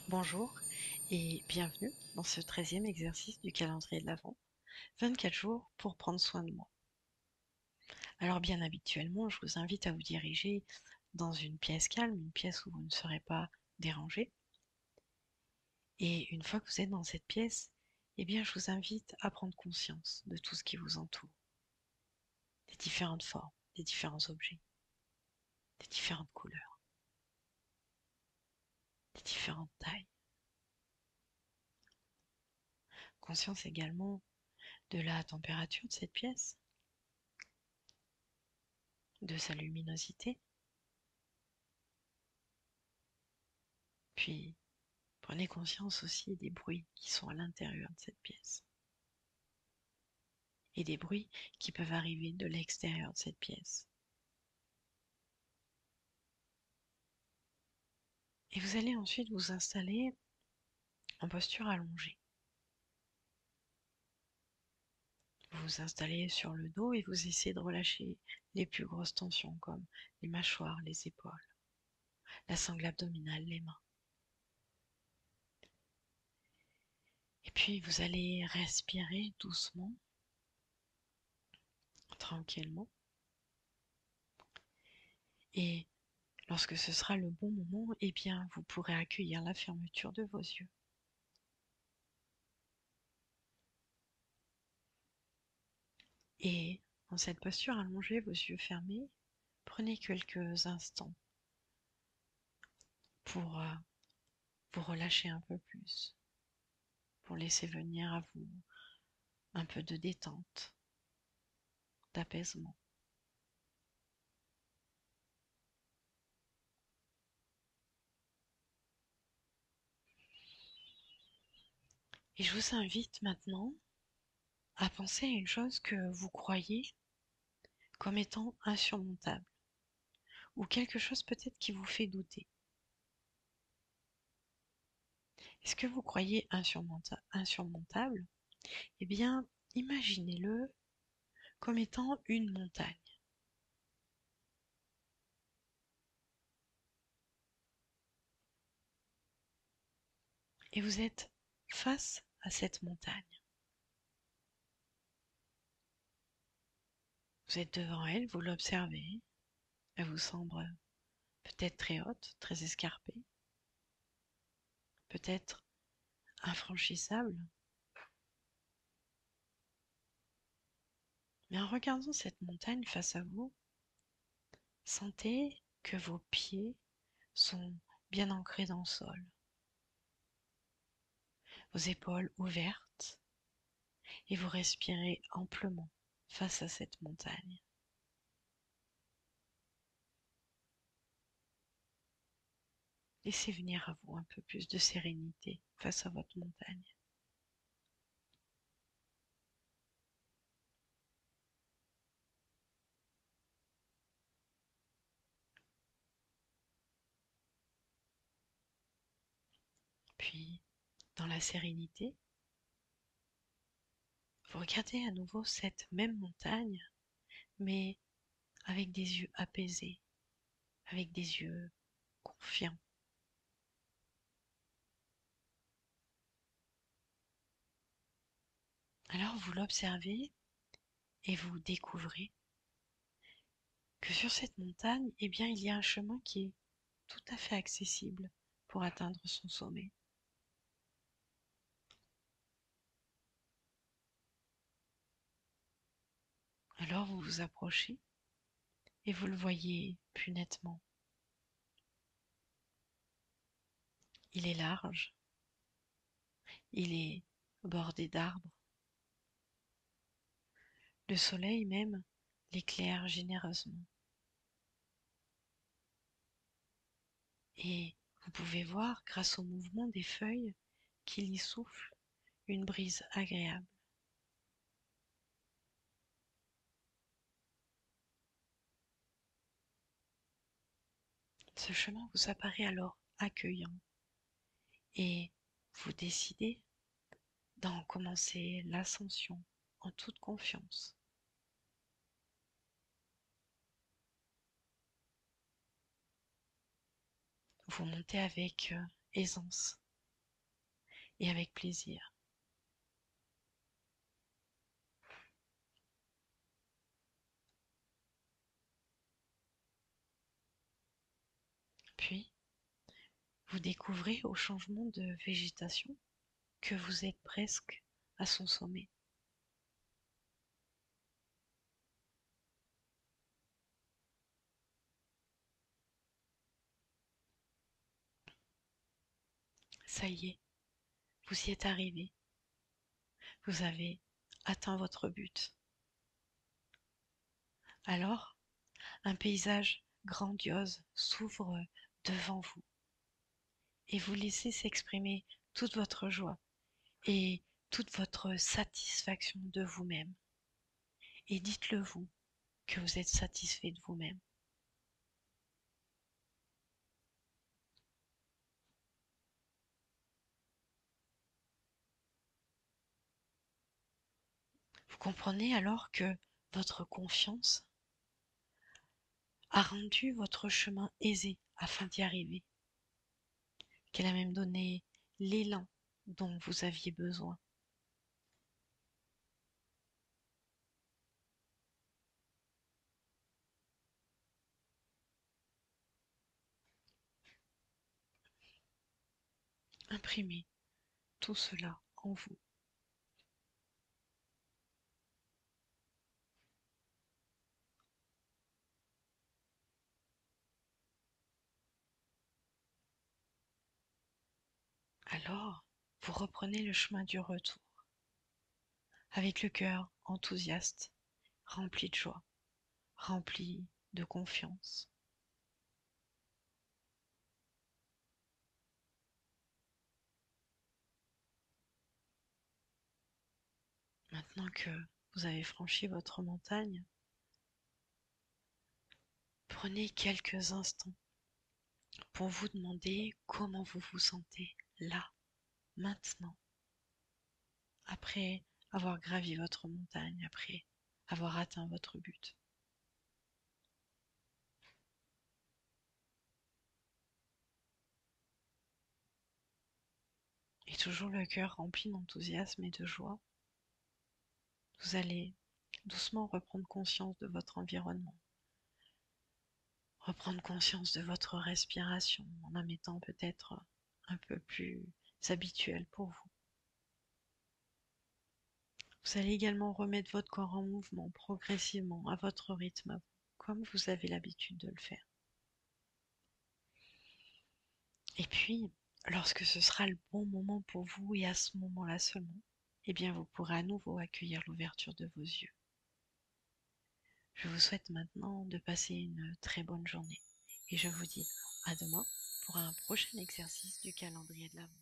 Bonjour et bienvenue dans ce 13e exercice du calendrier de l'Avent, 24 jours pour prendre soin de moi. Alors bien habituellement, je vous invite à vous diriger dans une pièce calme, une pièce où vous ne serez pas dérangé. Et une fois que vous êtes dans cette pièce, je vous invite à prendre conscience de tout ce qui vous entoure, des différentes formes, des différents objets, des différentes couleurs, des différentes tailles. Conscience également de la température de cette pièce, de sa luminosité. Puis, prenez conscience aussi des bruits qui sont à l'intérieur de cette pièce et des bruits qui peuvent arriver de l'extérieur de cette pièce. Et vous allez ensuite vous installer en posture allongée. Vous vous installez sur le dos et vous essayez de relâcher les plus grosses tensions comme les mâchoires, les épaules, la sangle abdominale, les mains. Et puis vous allez respirer doucement, tranquillement. Et lorsque ce sera le bon moment, vous pourrez accueillir la fermeture de vos yeux. Et dans cette posture allongée, vos yeux fermés, prenez quelques instants pour vous relâcher un peu plus, pour laisser venir à vous un peu de détente, d'apaisement. Et je vous invite maintenant à penser à une chose que vous croyez comme étant insurmontable, ou quelque chose peut-être qui vous fait douter. Est-ce que vous croyez insurmontable? Eh bien, imaginez-le comme étant une montagne. Et vous êtes face à cette montagne. Vous êtes devant elle, vous l'observez. Elle vous semble peut-être très haute, très escarpée, peut-être infranchissable. Mais en regardant cette montagne face à vous, sentez que vos pieds sont bien ancrés dans le sol, vos épaules ouvertes, et vous respirez amplement face à cette montagne. Laissez venir à vous un peu plus de sérénité face à votre montagne. Puis, dans la sérénité, vous regardez à nouveau cette même montagne, mais avec des yeux apaisés, avec des yeux confiants. Alors vous l'observez et vous découvrez que sur cette montagne, il y a un chemin qui est tout à fait accessible pour atteindre son sommet. Alors vous vous approchez et vous le voyez plus nettement. Il est large, il est bordé d'arbres. Le soleil même l'éclaire généreusement. Et vous pouvez voir, grâce au mouvement des feuilles, qu'il y souffle une brise agréable. Ce chemin vous apparaît alors accueillant et vous décidez d'en commencer l'ascension en toute confiance. Vous montez avec aisance et avec plaisir. Puis, vous découvrez au changement de végétation que vous êtes presque à son sommet. Ça y est, vous y êtes arrivé. Vous avez atteint votre but. Alors, un paysage grandiose s'ouvre devant vous et vous laissez s'exprimer toute votre joie et toute votre satisfaction de vous-même. Et dites-le vous que vous êtes satisfait de vous-même. Vous comprenez alors que votre confiance a rendu votre chemin aisé afin d'y arriver, qu'elle a même donné l'élan dont vous aviez besoin. Imprimez tout cela en vous. Alors, vous reprenez le chemin du retour, avec le cœur enthousiaste, rempli de joie, rempli de confiance. Maintenant que vous avez franchi votre montagne, prenez quelques instants pour vous demander comment vous vous sentez là, maintenant, après avoir gravi votre montagne, après avoir atteint votre but. Et toujours le cœur rempli d'enthousiasme et de joie, vous allez doucement reprendre conscience de votre environnement, reprendre conscience de votre respiration en la mettant peut-être un peu plus habituelle pour vous. Vous allez également remettre votre corps en mouvement progressivement à votre rythme, à vous, comme vous avez l'habitude de le faire. Et puis, lorsque ce sera le bon moment pour vous et à ce moment-là seulement, eh bien vous pourrez à nouveau accueillir l'ouverture de vos yeux. Je vous souhaite maintenant de passer une très bonne journée et je vous dis à demain pour un prochain exercice du calendrier de l'Avent.